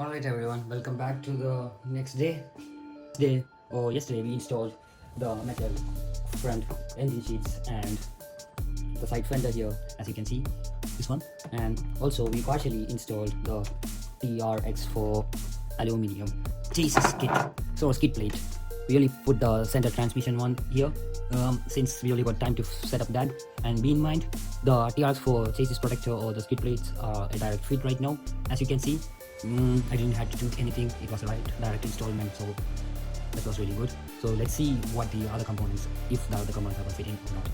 Alright everyone, welcome back to the next day. Yesterday we installed the metal front engine sheets and the side fender here, as you can see, this one. And also we partially installed the TRX4 aluminium chassis skid, so skid plate. We only put the center transmission one here, since we only got time to set up that. And be in mind, the TRX4 chassis protector or the skid plates are a direct fit right now, as you can see. I didn't have to do anything, it was a direct installment, so that was really good. So let's see what the other components, if the other components are fitting or not.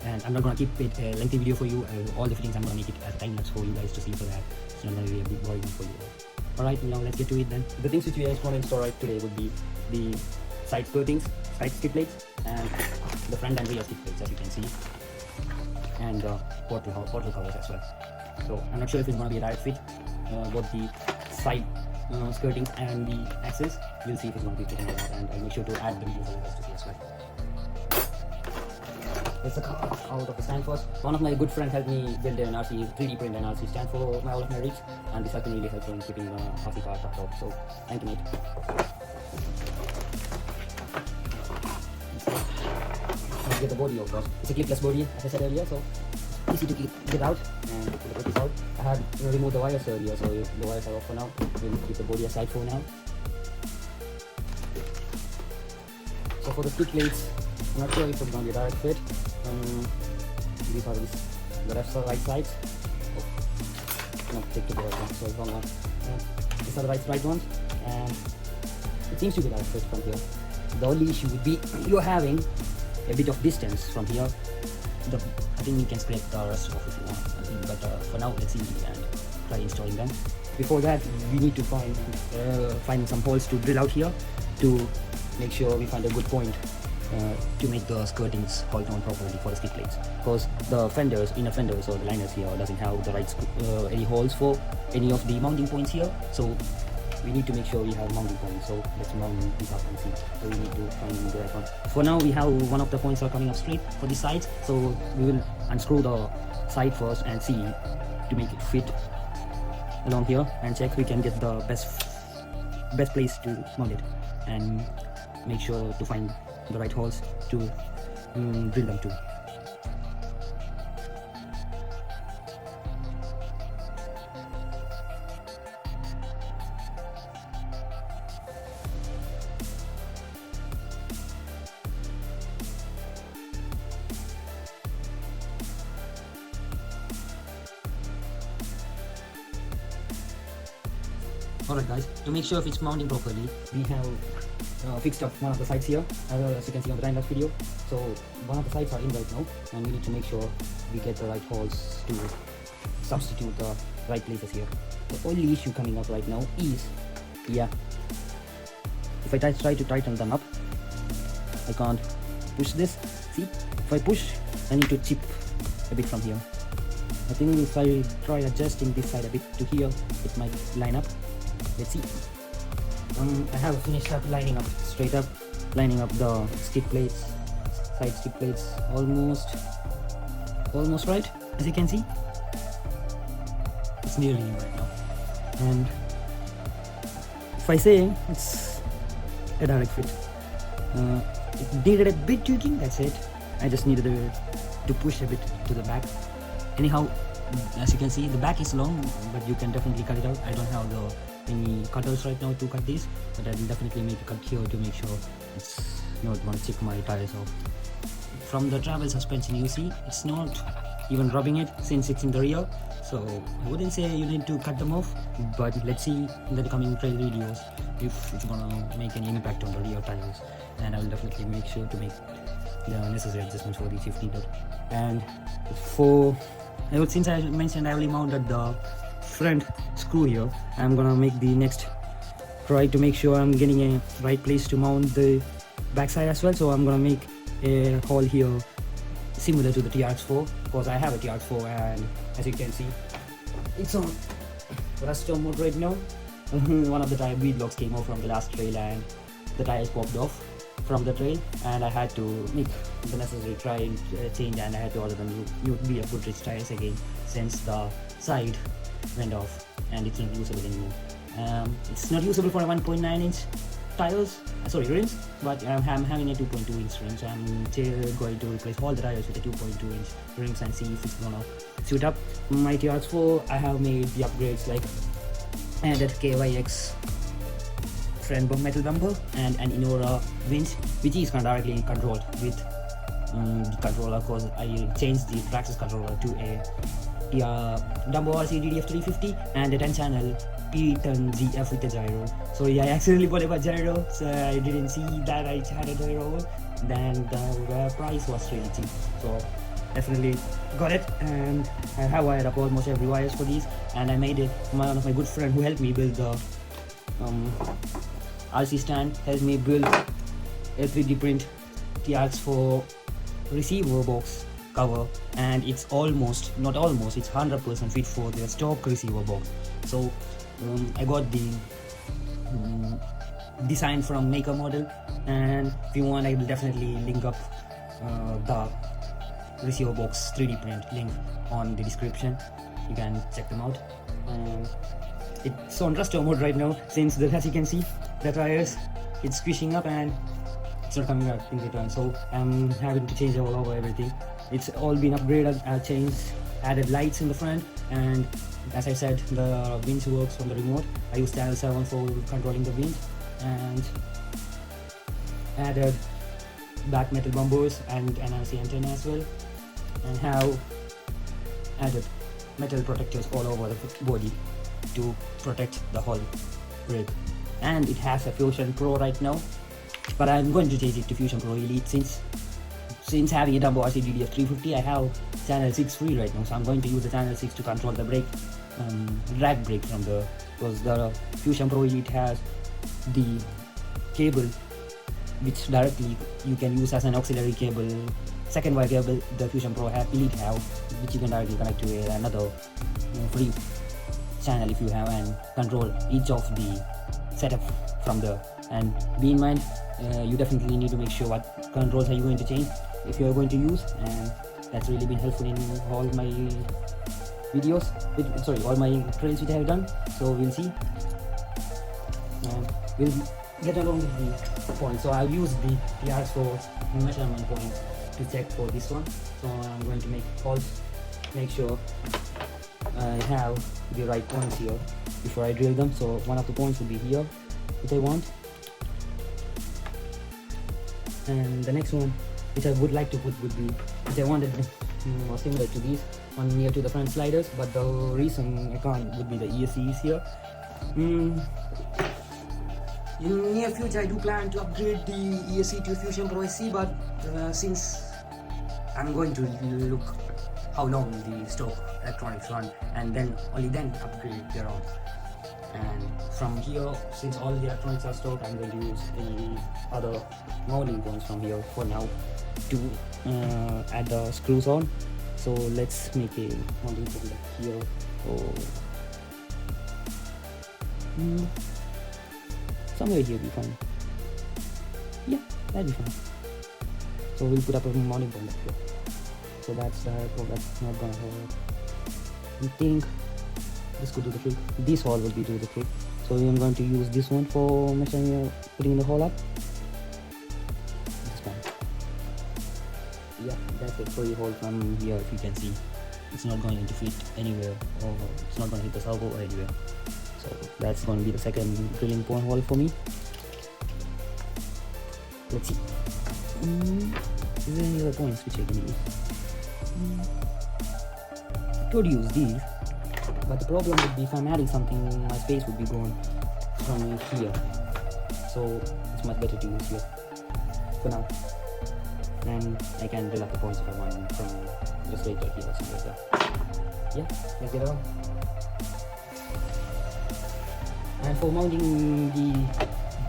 And I'm not gonna keep it a lengthy video for you. All the fittings I'm gonna make it as a time lapse for you guys to see, so that it's not gonna be a big boring for you. Alright, now let's get to it then. The things which we just want to install right today would be the side skirtings, side skid plates, and the front and rear skid plates, as you can see, and portal covers as well. So I'm not sure if it's gonna be a direct fit, both the side skirtings and the axles. We'll see if it's going to be fitting or not, and I'll make sure to add the video for you guys to see as well. Let's the car out of the stand first. One of my good friends helped me build an 3D print an RC stand for all of my rigs, and this has been really helpful in keeping RC cars up. So thank you, mate. Let's get the body out first. It's a clipless body, as I said earlier, so easy to get out and put this out. I had removed the wires earlier, so the wires are off for now. We'll keep the body aside for now. So for the skid plates, I'm not sure if it's going to be a direct fit. These are the left side, right sides. Oh, not take the right one, so it's wrong one. These are the right ones, and it seems to be a direct fit from here. The only issue would be you're having a bit of distance from here. I think you can scrape the rest off if you want, but for now let's see and try installing them. Before that, we need to find some holes to drill out here to make sure we find a good point to make the skirtings hold on properly for the skid plates, because the inner fenders or the liners here doesn't have the right any holes for any of the mounting points here, so we need to make sure we have mounting points. So let's mount these up and see. So we need to find the right one. For now, we have one of the points are coming up straight for the sides, so we will unscrew the side first and see to make it fit along here, and check we can get the best place to mount it, and make sure to find the right holes to drill them to. Alright guys, to make sure if it's mounting properly, we have fixed up one of the sides here, as you can see on the time lapse video. So one of the sides are in right now, and we need to make sure we get the right holes to substitute the right places here. The only issue coming up right now is, if I try to tighten them up, I can't push this. See, if I push, I need to chip a bit from here. I think if I try adjusting this side a bit to here, it might line up. Let's see. I have finished up lining up the skid plates, side skid plates, almost right, as you can see. It's nearly in right now, and if I say it's a direct fit, it needed a bit tweaking, that's it. I just needed to push a bit to the back. Anyhow, as you can see, the back is long, but you can definitely cut it out. I don't have any cutters right now to cut this, but I will definitely make a cut here to make sure it's not going to chip my tires off. From the travel suspension, you see it's not even rubbing it since it's in the rear, so I wouldn't say you need to cut them off, but let's see in the coming trail videos if it's gonna make any impact on the rear tires, and I will definitely make sure to make the necessary adjustments for each if needed. And since I mentioned I only mounted the front screw here, I'm gonna make the next try to make sure I'm getting a right place to mount the backside as well. So I'm gonna make a hole here similar to the TRX4, because I have a TRX4, and as you can see, it's on rust mode right now. One of the tire bead locks came off from the last trail, and the tires popped off from the trail, and I had to make the necessary change, and I had to order the new BF Goodrich tires again, since the side went off and it's not usable anymore. It's not usable for a 1.9-inch tires, rims, but I'm having a 2.2-inch rim, so I'm still going to replace all the tires with a 2.2-inch rims and see if it's gonna suit up. My TRX4, I have made the upgrades like added KYX front metal bumper and an Inora winch, which is directly controlled with the controller, because I changed the Traxxas controller to a Dumbo RC DDF 350 and a 10-channel P10 ZF with a gyro. So I accidentally bought a gyro, so I didn't see that I had a gyro. Then the price was really cheap, so definitely got it. And I have wired up almost every wires for these, and I made it. One of my good friend who helped me build the RC stand helped me build a 3D print TRX4 receiver box cover, and it's it's 100% fit for the stock receiver box. So I got the design from Maker Model, and if you want, I will definitely link up the receiver box 3D print link on the description. You can check them out. It's on rust mode right now, since as you can see, the tires, it's squishing up and it's not coming out in return, so I'm having to change all over everything. It's all been upgraded. I've changed, added lights in the front, and as I said, the winch works from the remote. I use channel 7 for controlling the winch, and added back metal bumpers and NRC antenna as well, and have added metal protectors all over the body to protect the whole brake. And it has a Fusion Pro right now, but I'm going to change it to Fusion Pro Elite since having a Dumbo RC DDF 350, I have channel 6 free right now, so I'm going to use the channel 6 to control the brake, drag brake because the Fusion Pro Elite has the cable which directly you can use as an auxiliary cable, second wire cable. The Fusion Pro Elite have, which you can directly connect to another free channel if you have, and control each of the setup from there. And be in mind, you definitely need to make sure what controls are you going to change if you are going to use, and that's really been helpful in all my videos, all my trails which I have done. So we'll see, and we'll get along with the points. So I'll use the TRX4 measurement point to check for this one. So I'm going to make calls, make sure I have the right points here before I drill them. So one of the points will be here, which I want, and the next one which I would like to put would be, which I wanted more similar to these, one near to the front sliders, but the reason I can't would be the ESCs here. In near future I do plan to upgrade the ESC to Fusion Pro SC, but since I'm going to look how long the stock electronics run, and only then upgrade their own. And from here, since all the electronics are stock, I'm going to use any other mounting points from here for now to add the screws on. So let's make a mounting point like here, or somewhere here will be fine. Yeah, that'll be fine. So we'll put up a mounting point up here. So that's not gonna hurt. I think this could do the trick. This hole will be do the trick. So I'm going to use this one for measuring, putting the hole up. This one. Yeah, that's a free hole from here. If you can see, it's not going to fit anywhere, or it's not going to hit the servo or anywhere. So that's going to be the second drilling point hole for me. Let's see. Is there any other points which I can use? I could use these, but the problem would be if I'm adding something, my space would be going from here. So it's much better to use here for now. And I can drill up the points if I want from just right here or something like that. Yeah, let's get it on. And for mounting the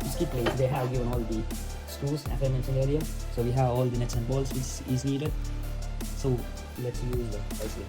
skid plates, they have given all the screws as I mentioned earlier. So we have all the nuts and bolts which is needed. So let's use them right here.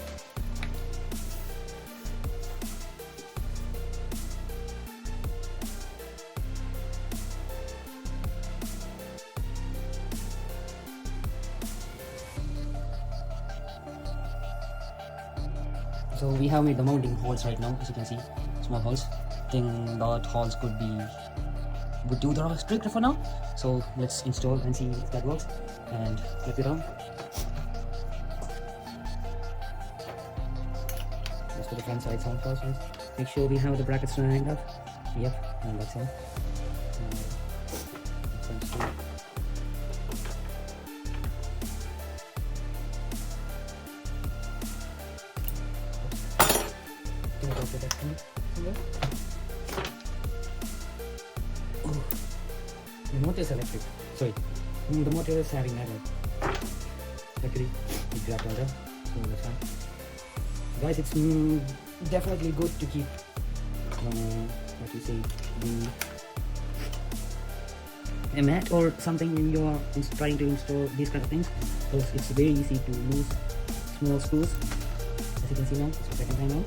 So we have made the mounting holes right now, as you can see, small holes. think the holes would do the trick for now. So let's install and see if that works, and flip it on. Let's put the front side on first. Make sure we have the brackets lined up. Yep, and that's all. Front screw. The motor is electric. Sorry, the motor is having magnet. Luckily, it grabbed on there, so that's fine. Guys, it's definitely good to keep what you say, a mat or something when you're trying to install these kind of things, because it's very easy to lose small screws. As you can see now, it's the second time now.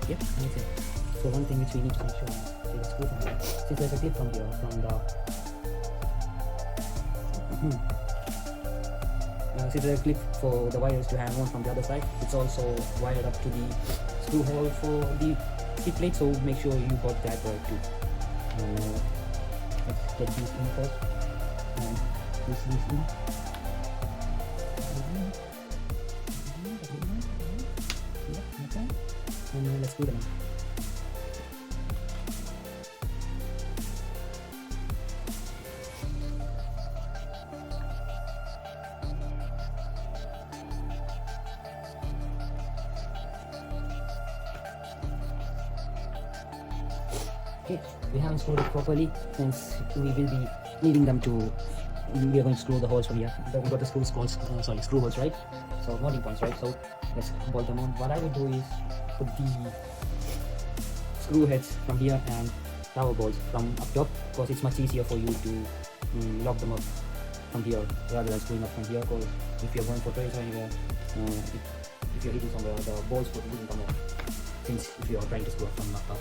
Yep, that's it. So one thing which we need to make sure is the screw from here. Since there's a clip from here, from the since there's a clip for the wires to hang on from the other side, it's also wired up to the screw hole for the skid plate, so make sure you got that right too. Let's get these in first, and push these in. And let's do them. Okay, we haven't screwed it properly since we will be needing them to. We are going to screw the holes from here. We got the screw holes, right? So mounting points, right? So let's bolt them on. What I would do is put the screw heads from here and tower bolts from up top, because it's much easier for you to lock them up from here rather than screwing up from here, because if you're going for trails or anywhere, if you're hitting somewhere, the bolts wouldn't come off, since if you're trying to screw up from up top.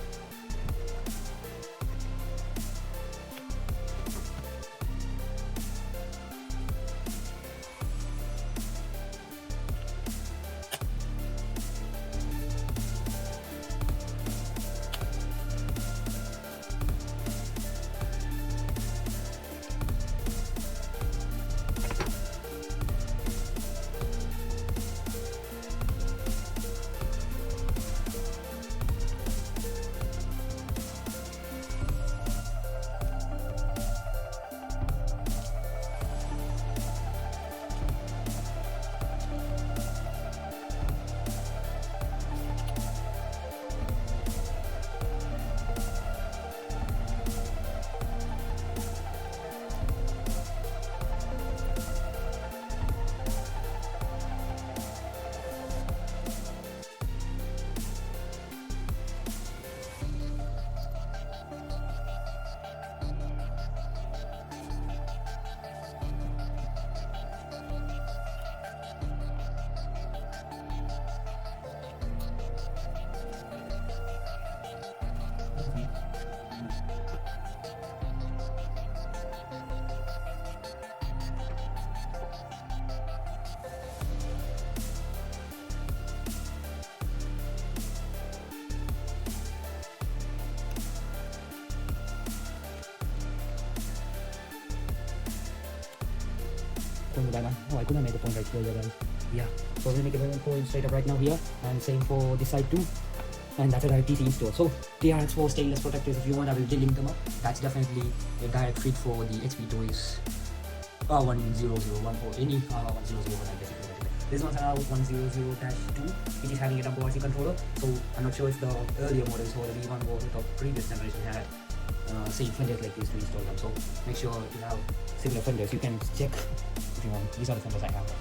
From the diamond. Oh, I couldn't make the point right here, guys. Yeah, so we'll make a point straight up right now here, and same for this side too. And that's a direct PC install. So TRX4 stainless protectors, if you want, I will link them up. That's definitely a direct fit for the HP toys R10001 or any R1001, I guess. This one's an R100-2, which is having a double RC controller. So I'm not sure if the earlier models or the V1 or the previous generation had same fenders like this to install them. So make sure you have similar fenders. You can check if you want. These are the fenders I have.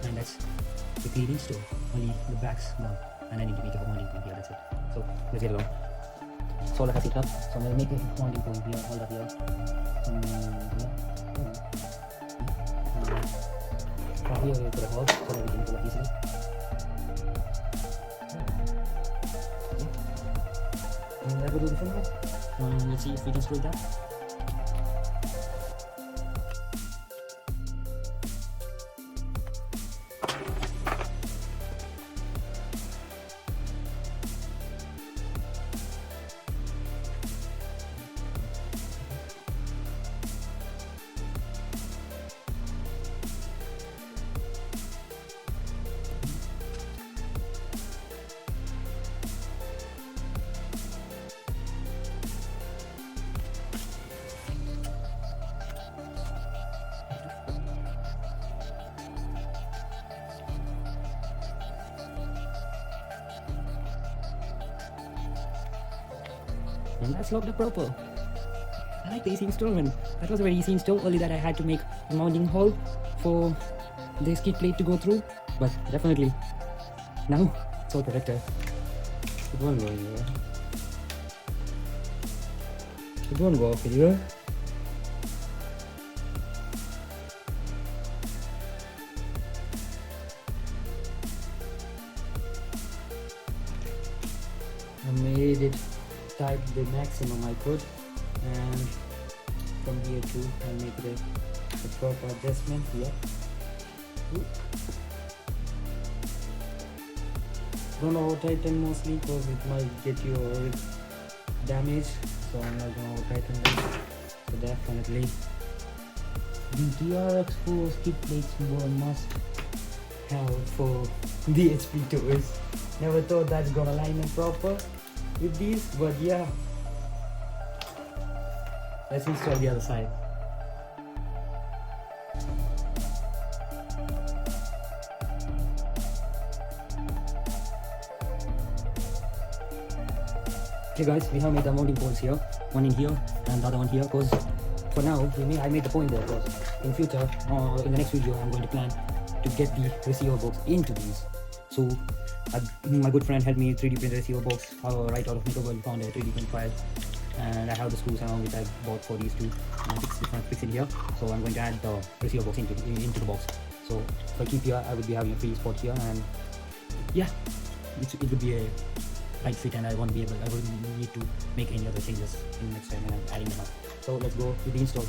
And that's the clean install. Only the backs now. And I need to make a mounting point here, that's it. So let's get it on. So I have it up. So I'm going to make a mounting point here, hold up here. From here we'll put a hole so that we can pull it easily. And that will do the fender. Let's see if we can screw it down. and that's locked up proper. I like the easy installment. That was a very easy install, only that I had to make a mounting hole for the skid plate to go through, but definitely now it's all protected. It won't go anywhere. It won't go off anywhere. I made it tight the maximum I could, and from here too I'll make it a proper adjustment here. Don't over tighten mostly because it might get your rig damaged, so I'm not gonna over tighten it. So definitely the TRX4 skid plates were must have for the HP tours. Never thought that's gonna line up proper with these, but yeah. Let's install the other side. Okay guys, we have made the mounting poles here, one in here and the other one here, because for now I made the point there, because in future or in the next video I'm going to plan to get the receiver box into these. So my good friend helped me 3D print the receiver box right out of Nickel. Found a 3D print file, and I have the screws around which I bought for these two and fix it here. So I'm going to add the receiver box into the box. So if I keep here, I would be having a free spot here, and yeah, it would be a tight fit, and I wouldn't need to make any other changes in the next time when I'm adding them up. So let's go with the install.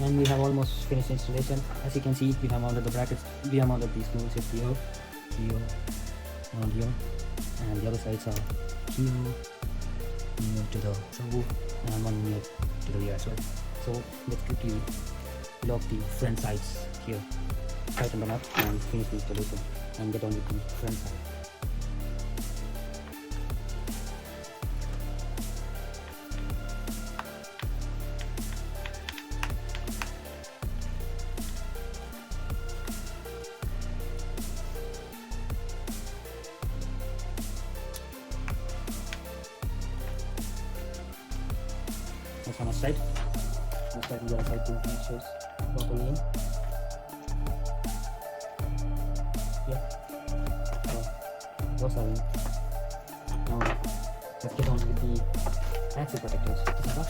And we have almost finished installation. As you can see, we have mounted the brackets, we have mounted these two sets here, around here, and the other sides are here, near to the subwoofer, and one near to the rear as well. So let's quickly lock the front sides here, tighten them up and finish the installation and get on with the front side. That's on our side. Let's tighten the other side to make sure it's properly in. Yeah. So cross-arming. Now let's get on with the axle protectors. This is box.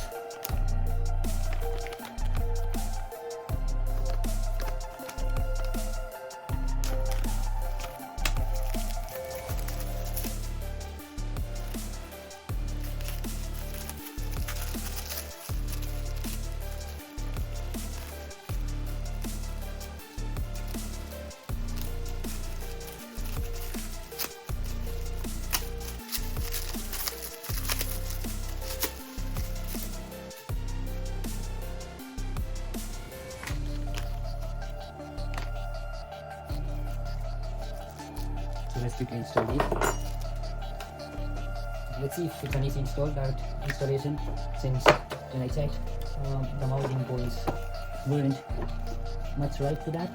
So let's quickly install these. Let's see if it's an easy install. That installation, since when I checked, the mounting points weren't much right to that,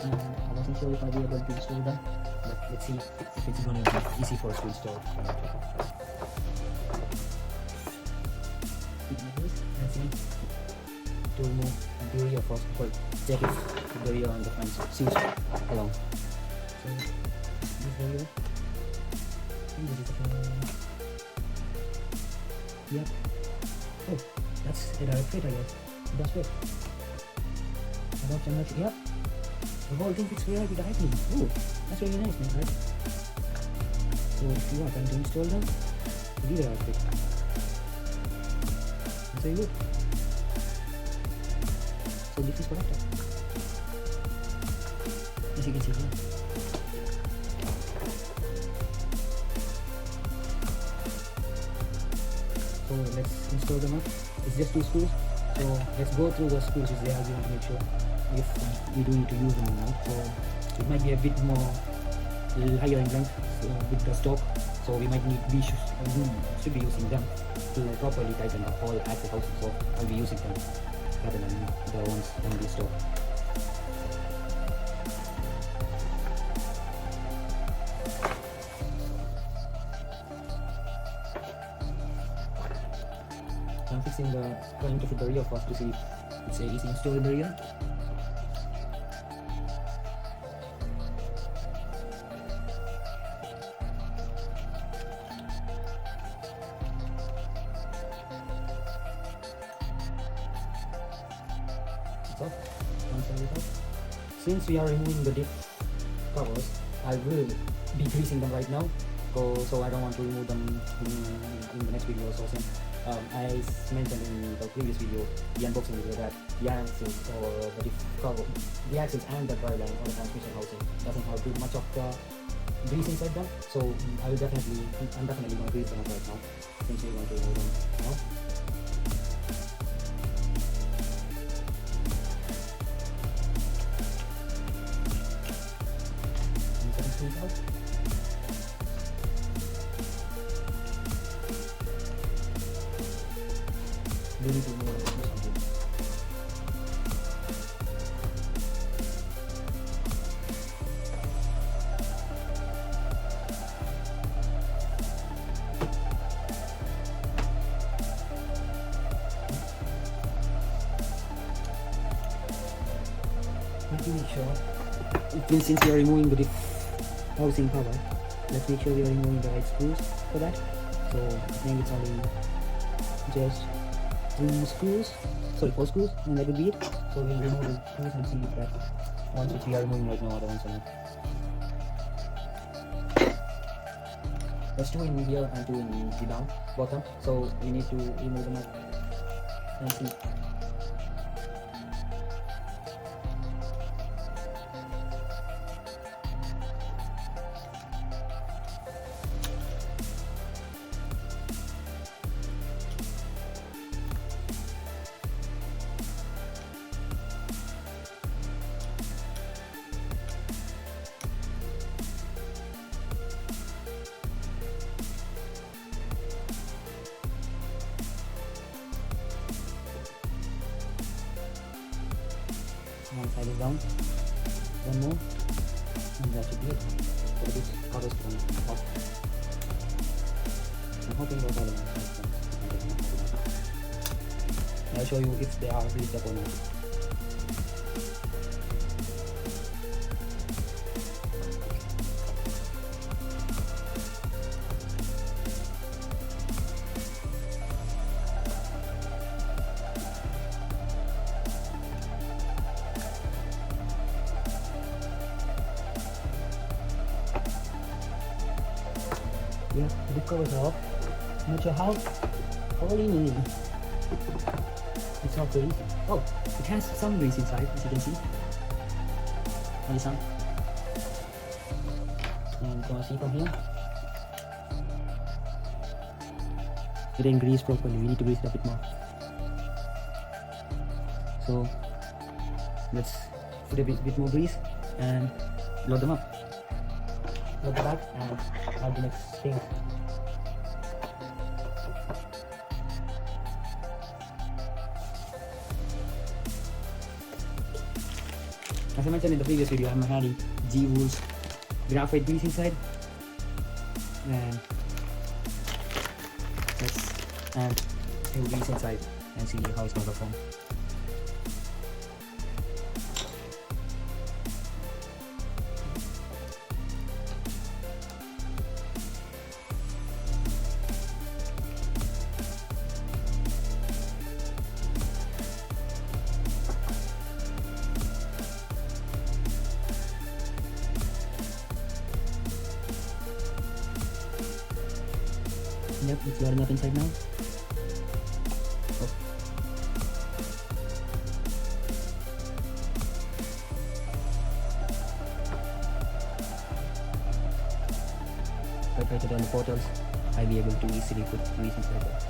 and I wasn't sure if I'd be able to install them. But let's see if it's going to be easy for us to install. Let's see to remove the rear first. Well, check if the rear and the front seals along. So this rear, this is the front. Yep. Oh, that's a direct fit, I guess. That's fit. I don't much. Yep. The whole thing fits very directly. Oh, that's very nice, man, right? So if you are trying to install them, these are fit. That's very good. So this is connected. As you can see here. So let's install them up. It's just 2 screws. So let's go through the screws which they are given to make sure if we do need to use them or not. So it might be a bit more higher in length with the stock. So we should be using them to properly tighten the whole axle housing. So I'll be using them rather than the ones on the stock. I'm trying to fit the rear first to see if it's easy install in the rear. So, one side is out. Since we are removing the diff covers, I will be greasing them right now. So I don't want to remove them in the next video. So since as mentioned in the previous video, the unboxing video, that the axles or the diff cover, the axles and the driveline or the transmission housing doesn't have too much of the grease inside them. So I'm definitely going to grease them up right now, since we're going to remove them now. Out. We need to move on to something. Let me make sure. Since we are removing the housing cover, let's make sure we are removing the right screws for that. So I think it's only just 4 screws, and that will be it. So we'll remove the screws and see if that ones which we are removing right now are the ones or not. There's 2 in here and 2 in the bottom, so we need to remove them up and see. One side is down, one more, and that should be it. So this covers from off. I'm hoping those are the ones. I'll show you if they are greased up or not. Yeah, the covers are off. Not sure how. Holy, it's not grease. Oh, it has some grease inside, as you can see. Only some. And gonna see from here. It ain't greased properly. We need to grease it a bit more. So let's put a bit more grease and load them up. Load the bag and add the next thing. As I mentioned in the previous video, I'm adding G-Wool's graphite grease inside, and let's add a grease inside and see how it's going to perform. Yep, it's loading up inside now. Oh. Right better than the portals, I'll be able to easily put grease inside there.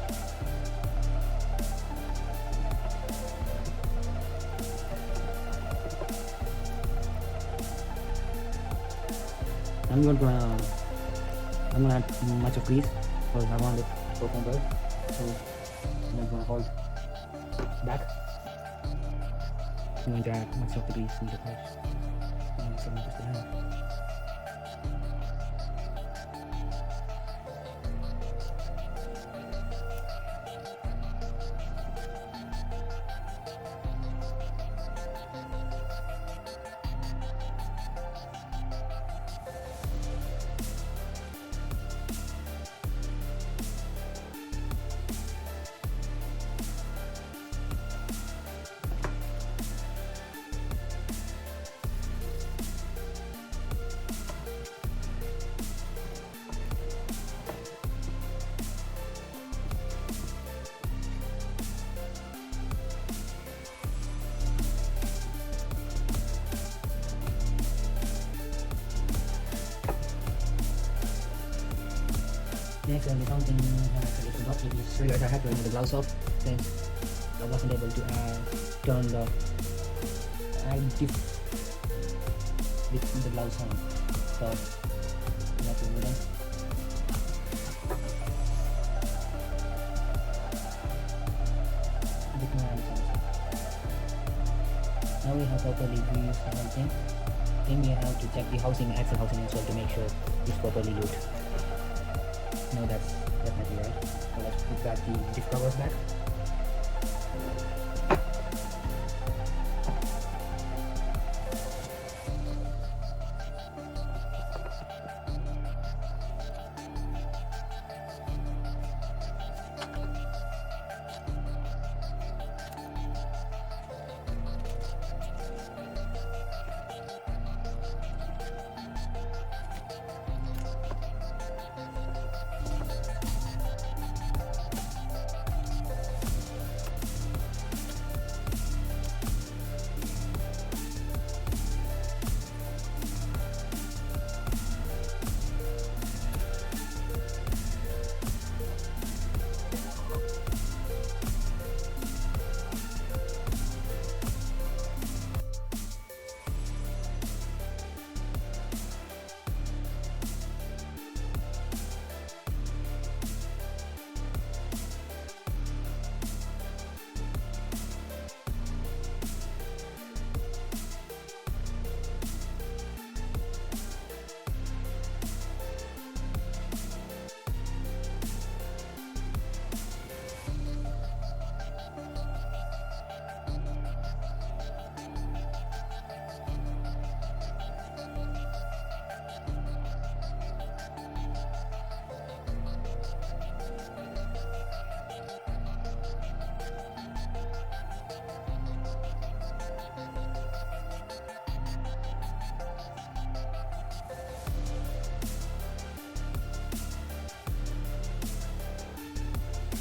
I'm not gonna add much of grease because I want it to perform well, so I'm not gonna hold back. I'm going to add much of the grease in the patch. And some of this behind. Next, there will be something I forgot. It's realized I had to remove the gloves off since I wasn't able to turn the diff with the gloves on. So I have to remove them. A bit more items. Now we have properly greased the whole thing. Then we have to check the housing, axle housing as well to make sure it's properly looped. No, that's definitely right. So let's put back the diff covers back.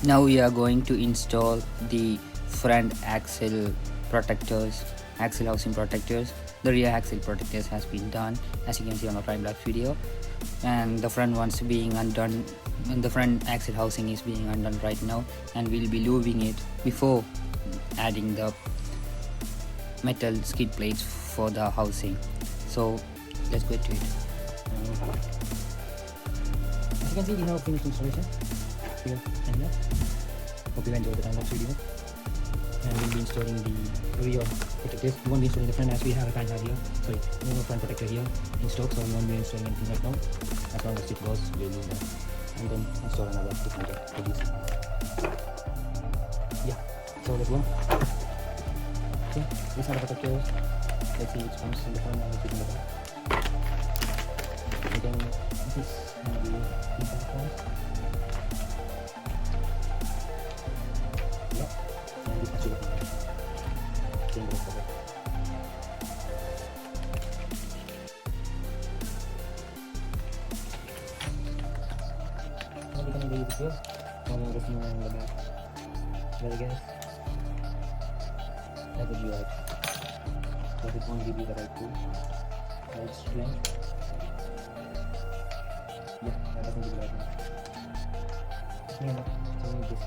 Now we are going to install the front axle protectors, axle housing protectors. The rear axle protectors has been done, as you can see on the time lapse video, and the front ones being undone. The front axle housing is being undone right now, and we'll be lubing it before adding the metal skid plates for the housing. So let's get to it. As you can see, we have finished installation here and here. Hope you enjoyed the time lapse video. And we'll be installing the rear protectors. We won't be installing the front as we have a pan here. Sorry, no front protector here in stock, so we won't be installing anything right now. As long as it goes, we'll do that. And then install another different for these. Yeah, so let's go. Okay, these are the protectors. Let's see which comes in the front and which is in the back. And then this is the back ones. Yeah, and this is the rest of it. Now we can leave it here. Now we'll just move in the back. There I guess. That would be right. But it won't give you the right tool. Right strength. Yeah, that doesn't give you the right one. Yeah, so we need this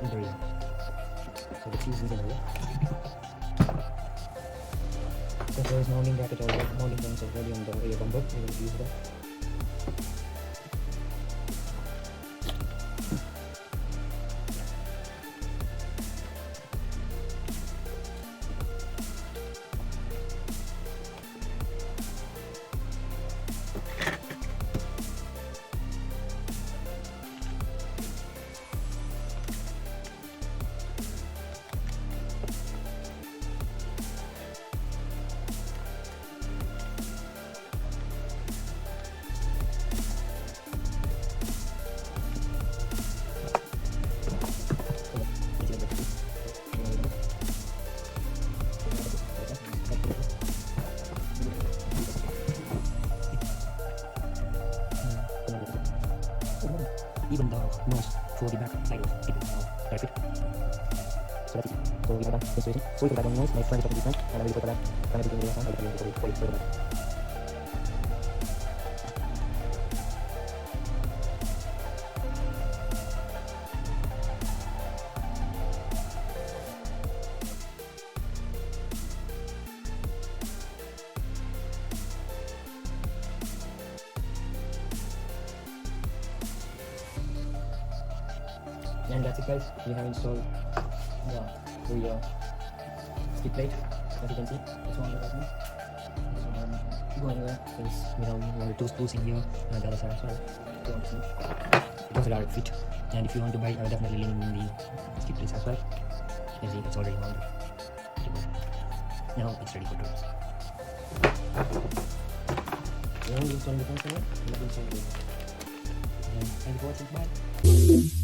in the rear. So the fuse is in the rear. So there is mounting bracket already, mounting points already on the rear bumper. We will use that. Even the nose for the back side of it is now perfect. So that's it. So we have done installation. So we put that on the nose, nice try to put this one, and I will put that and everything in the front. I will put it further back. And that's it guys, we have installed the rear skid plate. As you can see, it's on the button. Go anywhere since we have two screws in here and the other side as well. It was a direct fit, and if you want to buy, I will definitely link in the skid plates as well. You can see it's already mounted. Now it's ready for trips. We are only installing the front panel, we're not installing the rear. And thank you for watching, bye.